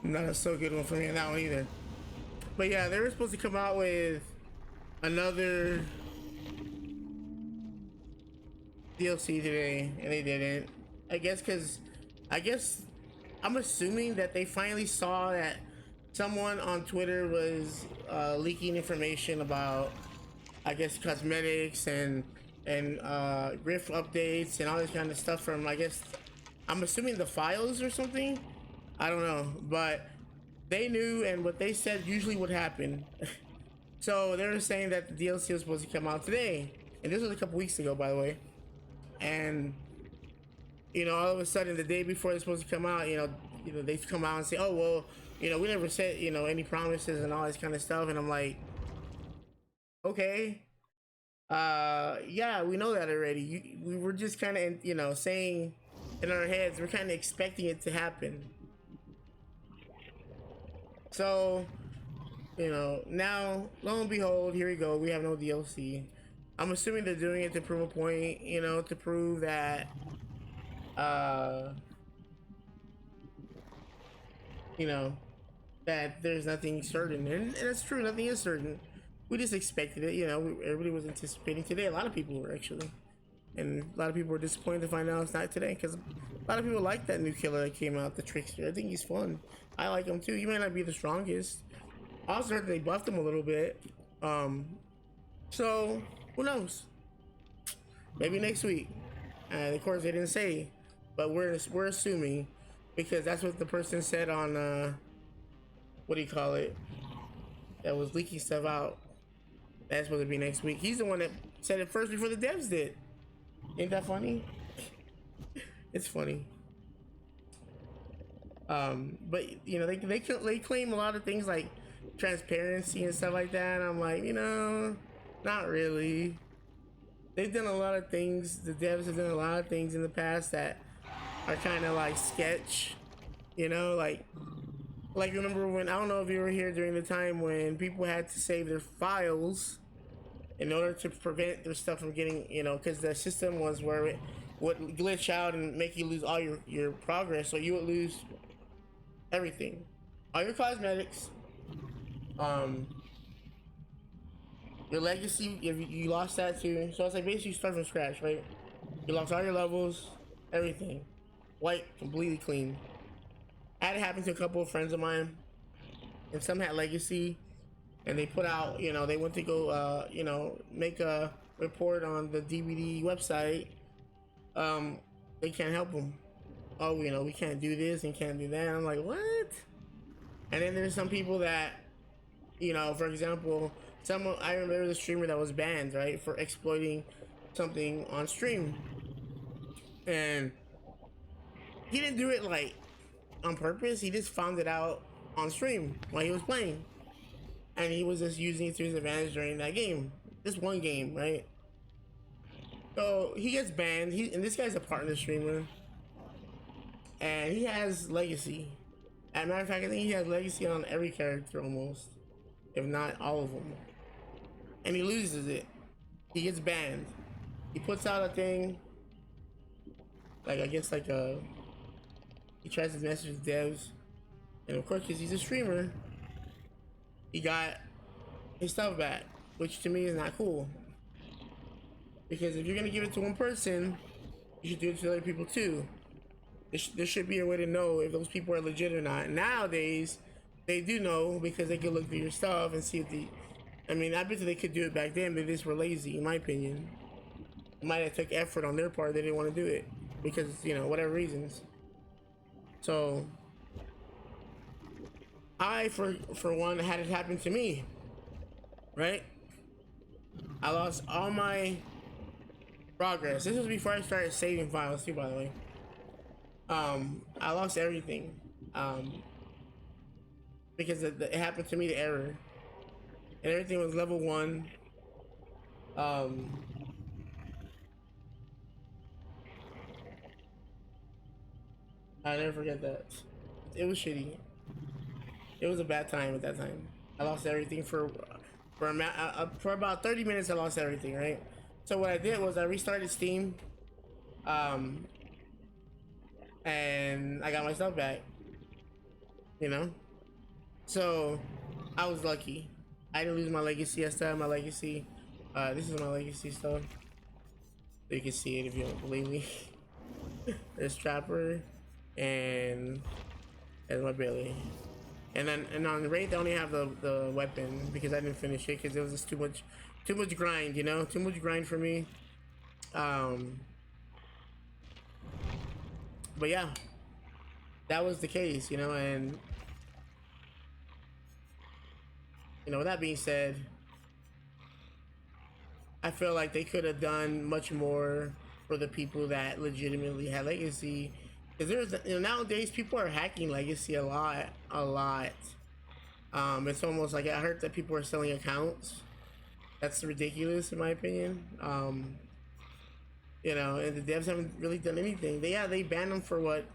Not a so good one for me on that one either. But yeah, they were supposed to come out with another DLC today, and they didn't. I guess because, I guess, I'm assuming that they finally saw that someone on Twitter was leaking information about, I guess, cosmetics and Rift updates and all this kind of stuff from, I guess, I'm assuming the files or something. I don't know, but they knew, and what they said usually would happen. So they were saying that the DLC was supposed to come out today, and this was a couple weeks ago, by the way. And you know, all of a sudden, the day before it's supposed to come out, you know, they come out and say, "Oh well, you know, we never said, you know, any promises and all this kind of stuff." And I'm like, okay, yeah, we know that already. We were just kind of, you know, saying in our heads, we're kind of expecting it to happen. So, you know, now lo and behold, here we go. We have no DLC. I'm assuming they're doing it to prove a point, you know, to prove that, uh, you know, that there's nothing certain, and it's true, nothing is certain. We just expected it, you know. Everybody was anticipating today. A lot of people were actually, and a lot of people were disappointed to find out it's not today because a lot of people like that new killer that came out, the Trickster. I think he's fun. I like him too. He might not be the strongest. I also heard they buffed him a little bit. So who knows? Maybe next week. And of course they didn't say, but we're assuming because that's what the person said on what do you call it? That was leaking stuff out. That's supposed to be next week. He's the one that said it first before the devs did. Ain't that funny? It's funny. But you know, they claim a lot of things like transparency and stuff like that. And I'm like, you know, not really. They've done a lot of things. The devs have done a lot of things in the past that are kind of like sketch. You know, like remember when, I don't know if you were here during the time when people had to save their files in order to prevent their stuff from getting, you know, because the system was where it would glitch out and make you lose all your progress, so you would lose everything, all your cosmetics, um, your legacy. If you lost that too, so it's like basically you start from scratch, right? You lost all your levels, everything, white, completely clean. I had it happen to a couple of friends of mine, and some had legacy, and they put out, you know, they went to go, you know, make a report on the Dbd website. Um, they can't help them. Oh, you know, we can't do this and can't do that. I'm like, what? And then there's some people that, you know, for example, someone, I remember the streamer that was banned, right, for exploiting something on stream, and he didn't do it like on purpose. He just found it out on stream while he was playing, and he was just using it to his advantage during that game, this one game, right? So he gets banned. And this guy's a partner streamer, and he has legacy. As a matter of fact, I think he has legacy on every character almost, if not all of them. And he loses it. He gets banned. He puts out a thing, like I guess like he tries to message with devs, and of course, because he's a streamer, he got his stuff back, which to me is not cool. Because if you're gonna give it to one person, you should do it to other people too. There should be a way to know if those people are legit or not. Nowadays, they do know because they can look through your stuff and see if I mean, I bet they could do it back then, but they just were lazy, in my opinion. It might have took effort on their part. They didn't want to do it because, you know, whatever reasons. So, I, for one, had it happen to me, right? I lost all my progress. This was before I started saving files too, by the way. I lost everything, because it happened to me, the error, and everything was level 1. I never forget that. It was shitty. It was a bad time at that time. I lost everything for about 30 minutes. I lost everything, right? So what I did was I restarted Steam, um, and I got my stuff back. You know, so I was lucky. I didn't lose my legacy. I still have my legacy. This is my legacy stuff. You can see it if you don't believe me. There's Trapper, and there's my Billy. And on the rate, they only have the weapon because I didn't finish it because it was just too much grind, you know, too much grind for me. But yeah, that was the case, you know, and you know, with that being said, I feel like they could have done much more for the people that legitimately had legacy. Because there's, you know, nowadays people are hacking legacy a lot. It's almost like I heard that people are selling accounts. That's ridiculous in my opinion. You know, and the devs haven't really done anything. They banned them for what,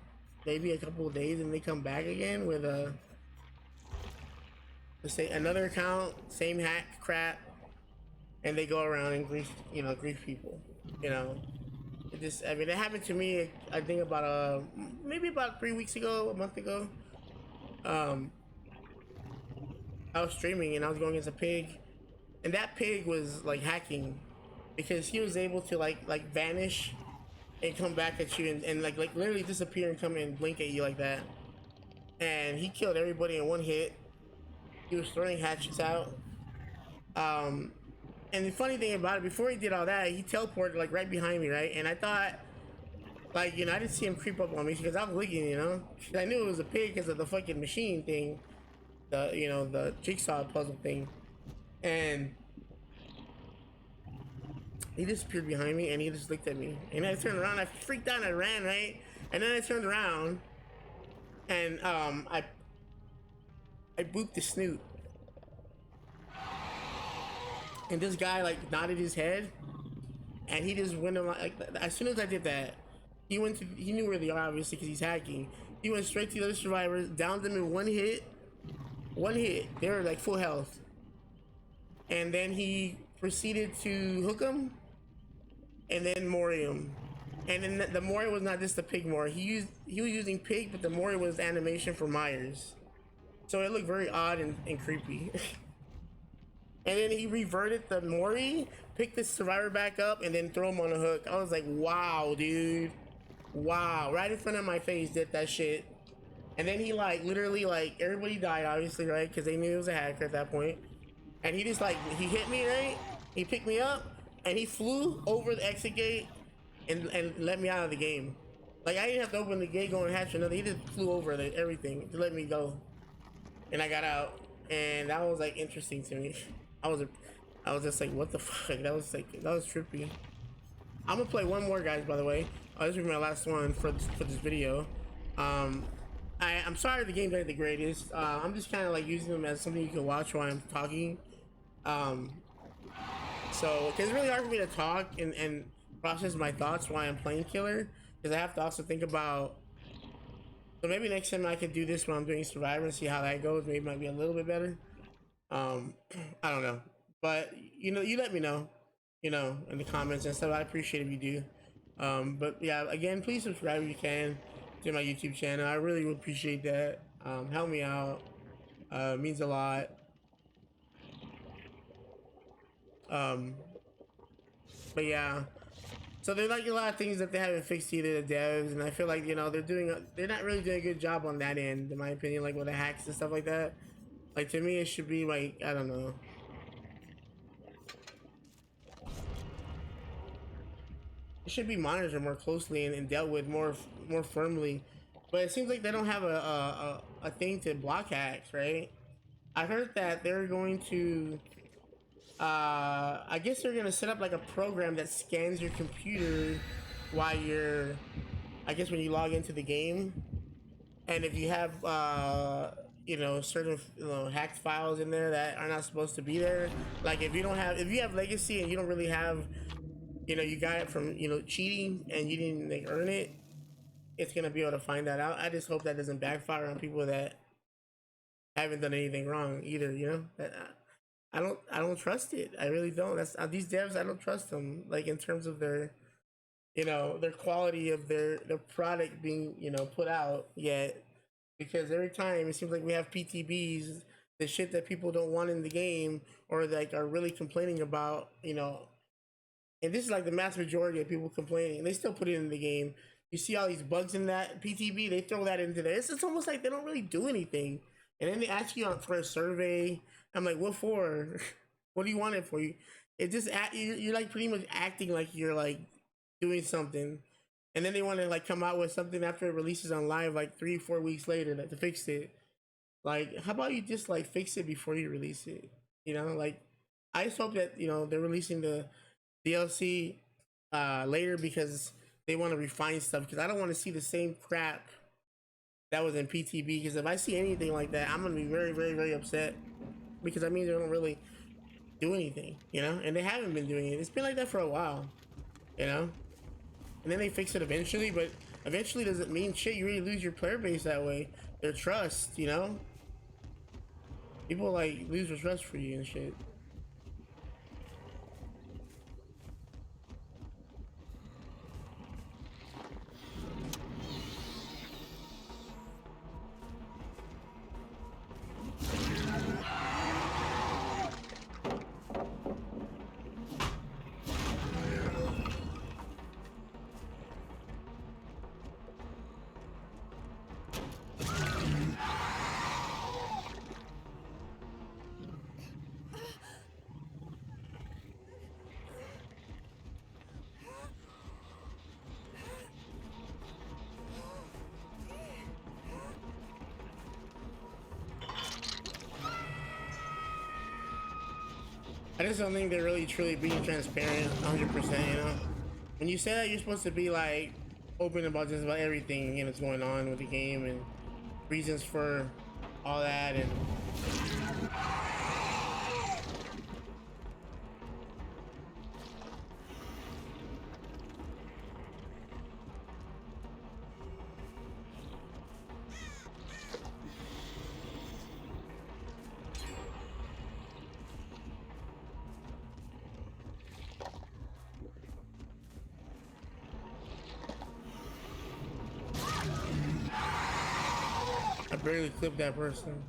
maybe a couple of days, and they come back again with say another account, same hack crap, and they go around and grief people. You know, I mean, it happened to me. I think about maybe about 3 weeks ago, a month ago. I was streaming and I was going as a pig, and that pig was like hacking because he was able to like vanish and come back at you and like literally disappear and come and blink at you like that. And he killed everybody in one hit. He was throwing hatchets out. And the funny thing about it, before he did all that, he teleported like right behind me, right? And I thought, like, you know, I didn't see him creep up on me because I was looking, you know, I knew it was a pig because of the fucking machine thing, the jigsaw puzzle thing. And he disappeared behind me, and he just looked at me. And I turned around, I freaked out, and I ran, right? And then I turned around, and I booped the snoot. And this guy like nodded his head, and he just went on like as soon as I did that, he knew where they are obviously because he's hacking. He went straight to the other survivors, downed them in one hit. They were like full health, and then he proceeded to hook him, and then Mori him. And then the Mori was not just the pig Mori. He was using pig, but the Mori was animation for Myers, so it looked very odd and creepy. And then he reverted the Mori, picked the survivor back up, and then throw him on a hook. I was like, wow, dude. Wow. Right in front of my face did that shit. And then he like, literally like, everybody died obviously, right? Because they knew he was a hacker at that point. And he just like, he hit me, right? He picked me up, and he flew over the exit gate and let me out of the game. Like, I didn't have to open the gate, go and hatch another. He just flew over everything to let me go. And I got out. And that was like interesting to me. I was just like, what the fuck? That was trippy. I'm gonna play one more, guys, by the way. This will be my last one for this video. I'm sorry the game's not the greatest. I'm just kind of like using them as something you can watch while I'm talking. So, cause it's really hard for me to talk and process my thoughts while I'm playing Killer, because I have to also think about. So maybe next time I could do this when I'm doing Survivor and see how that goes. Maybe it might be a little bit better. I don't know, but you let me know, in the comments and stuff. I appreciate if you do. But yeah, again, please subscribe if you can to my YouTube channel. I really would appreciate that. Help me out. Means a lot. But yeah, so there's like a lot of things that they haven't fixed either, the devs, and I feel like they're not really doing a good job on that end, in my opinion, like with the hacks and stuff like that. Like, to me, it should be like, I don't know. It should be monitored more closely and dealt with more firmly. But it seems like they don't have a thing to block hacks, right? I heard that they're going to, I guess they're gonna set up like a program that scans your computer while you're, I guess when you log into the game, and if you have certain hacked files in there that are not supposed to be there, like if you have legacy and you don't really have, you got it from cheating and you didn't like earn it, it's gonna be able to find that out. I just hope that doesn't backfire on people that haven't done anything wrong either. That I don't trust it. I really don't. That's these devs. I don't trust them. Like in terms of their their quality of their product being put out yet. Because every time it seems like we have PTBs, the shit that people don't want in the game or like are really complaining about, and this is like the mass majority of people complaining. They still put it in the game. You see all these bugs in that PTB, they throw that into there. It's almost like they don't really do anything. And then they ask you for a survey. I'm like, what for? What do you want it for? It just you're like pretty much acting like you're like doing something. And then they want to like come out with something after it releases on live like 3-4 weeks later to fix it. Like, how about you just like fix it before you release it? Like I just hope that they're releasing the DLC later because they want to refine stuff. Because I don't want to see the same crap that was in PTB. Because if I see anything like that, I'm gonna be very, very, very upset. Because that means they don't really do anything, and they haven't been doing it. It's been like that for a while, And then they fix it eventually, but eventually doesn't mean shit. You really lose your player base that way. Their trust, People like lose their trust for you and shit. I just don't think they're really truly being transparent 100%, you know? When you say that, you're supposed to be like open about just about everything, you know, that's going on with the game and reasons for all that. And I barely clipped that person.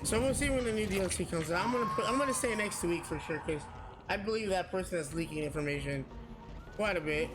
So we'll see when the new DLC comes out. I'm gonna say next week for sure, because I believe that person is leaking information quite a bit.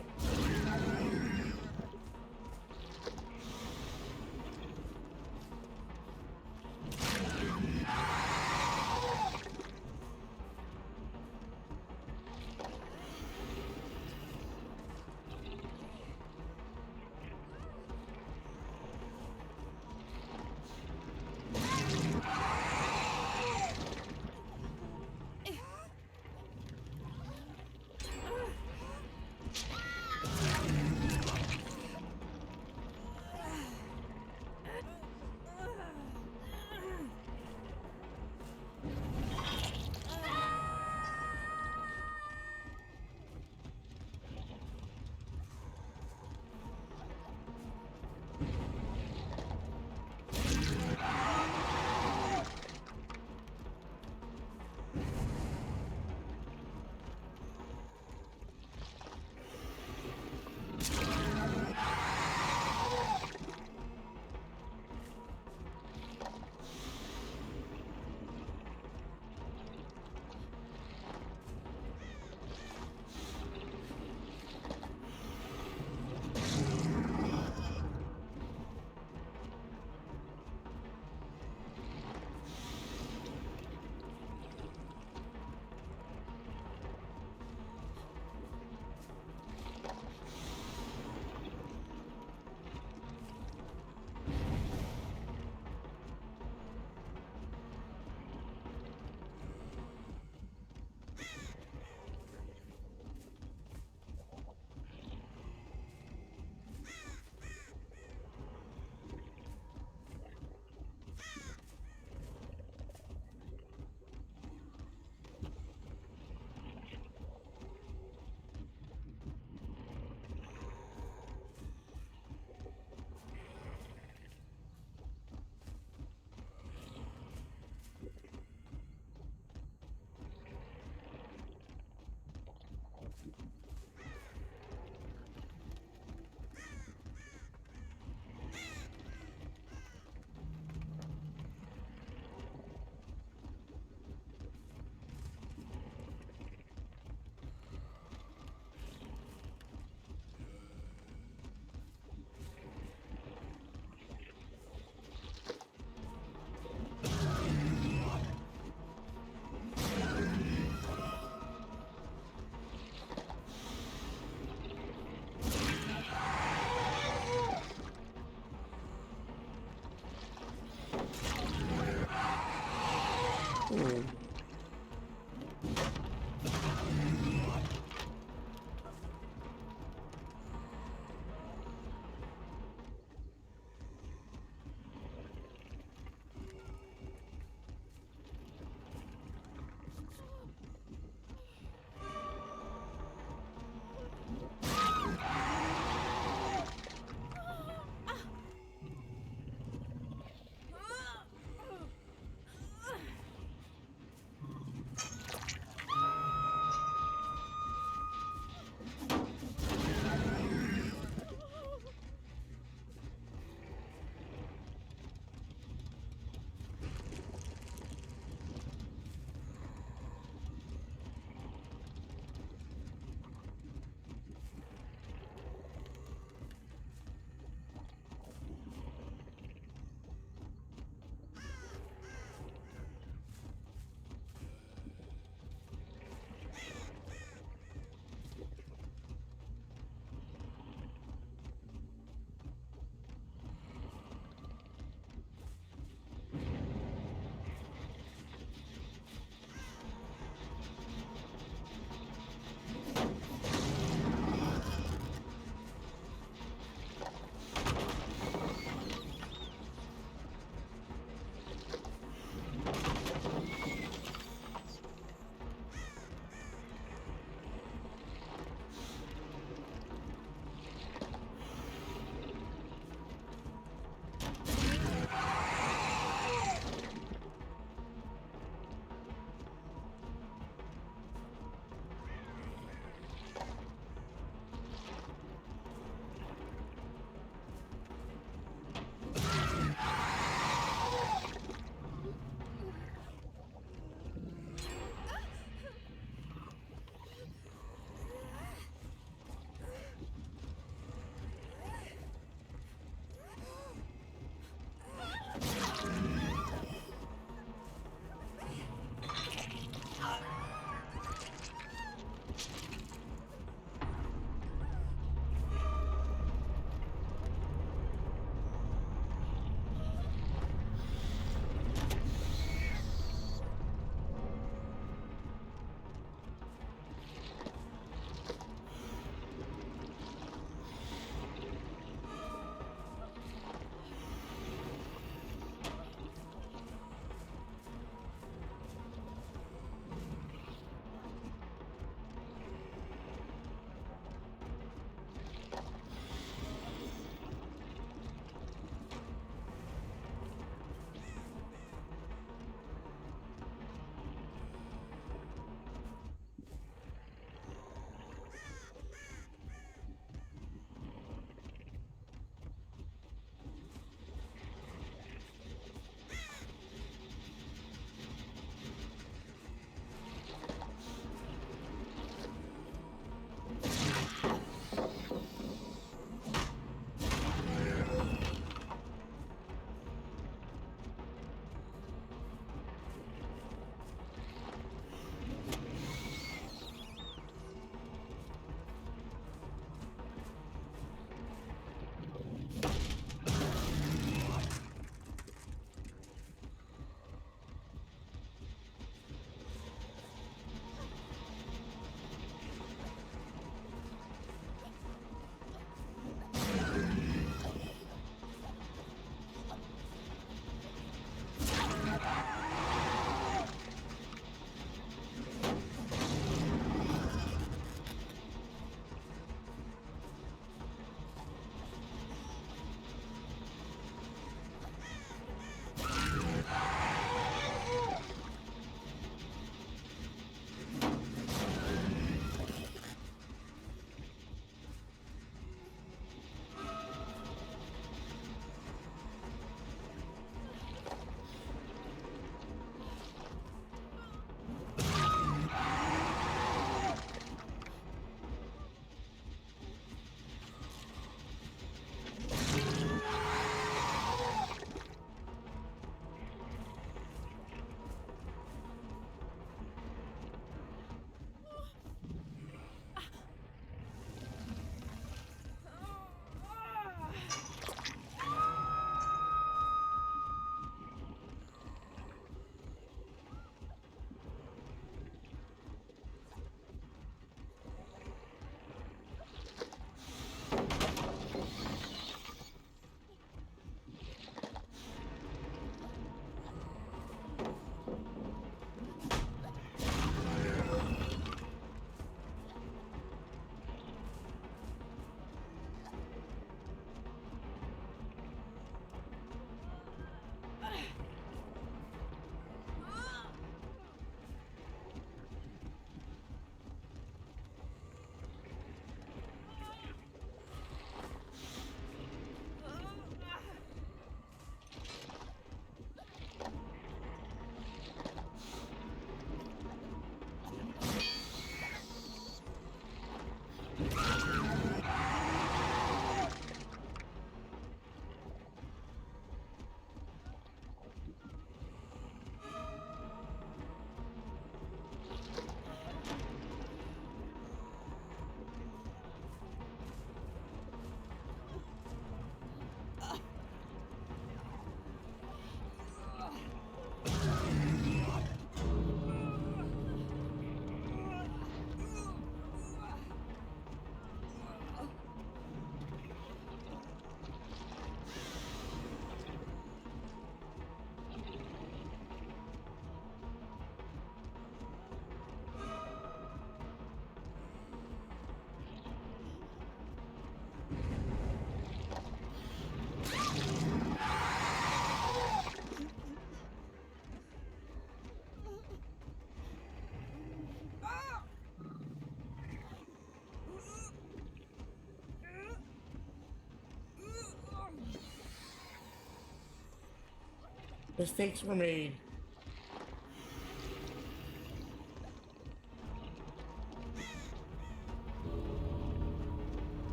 Mistakes were made.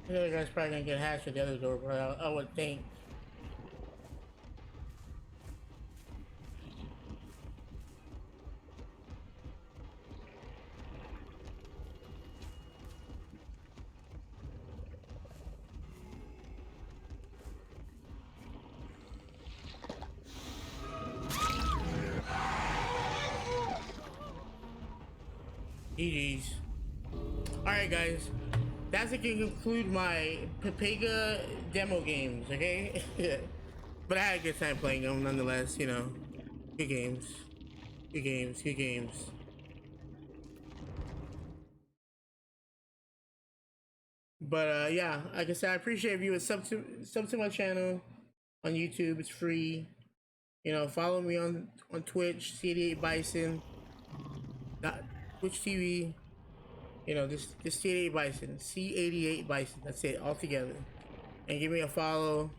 The other guy's probably gonna get hatched at the other door, but I would think. GG's. Alright, guys. That's going to conclude my Pepega demo games, okay? But I had a good time playing them nonetheless, you know. Good games. Good games. Good games. But yeah, like I said, I appreciate if you would sub to my channel on YouTube. It's free. You know, follow me on Twitch, C88 Bison, Twitch TV. You know, this C88 Bison, C88 Bison. That's it, all together. And give me a follow,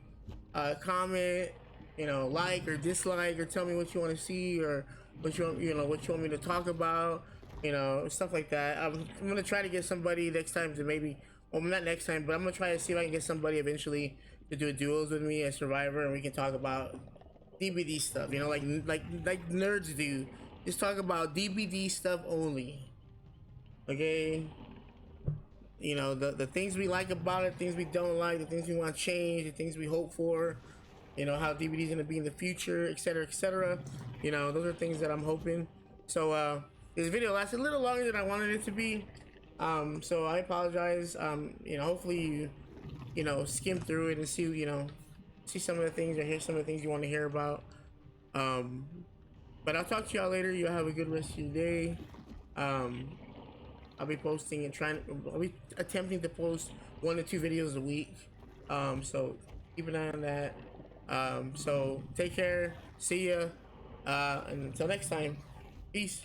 comment, you know, like or dislike, or tell me what you want to see, or what you know what you want me to talk about, you know, stuff like that. I'm gonna try to get somebody next time to maybe, well, not next time, but I'm gonna try to see if I can get somebody eventually to do duels with me as Survivor, and we can talk about DBD stuff. You know, like nerds do. Just talk about DBD stuff only. Okay. You know, the things we like about it, things we don't like, the things we want to change, the things we hope for, you know, how DBD is going to be in the future, etc., etc. You know, those are things that I'm hoping. So this video lasted a little longer than I wanted it to be, so I apologize. You know, hopefully you know, skim through it and see, you know, see some of the things or hear some of the things you want to hear about. um but I'll talk to y'all later. You have a good rest of your day. I'll be posting and I'll be attempting to post 1 to 2 videos a week. So keep an eye on that. So take care. See ya. And until next time, peace.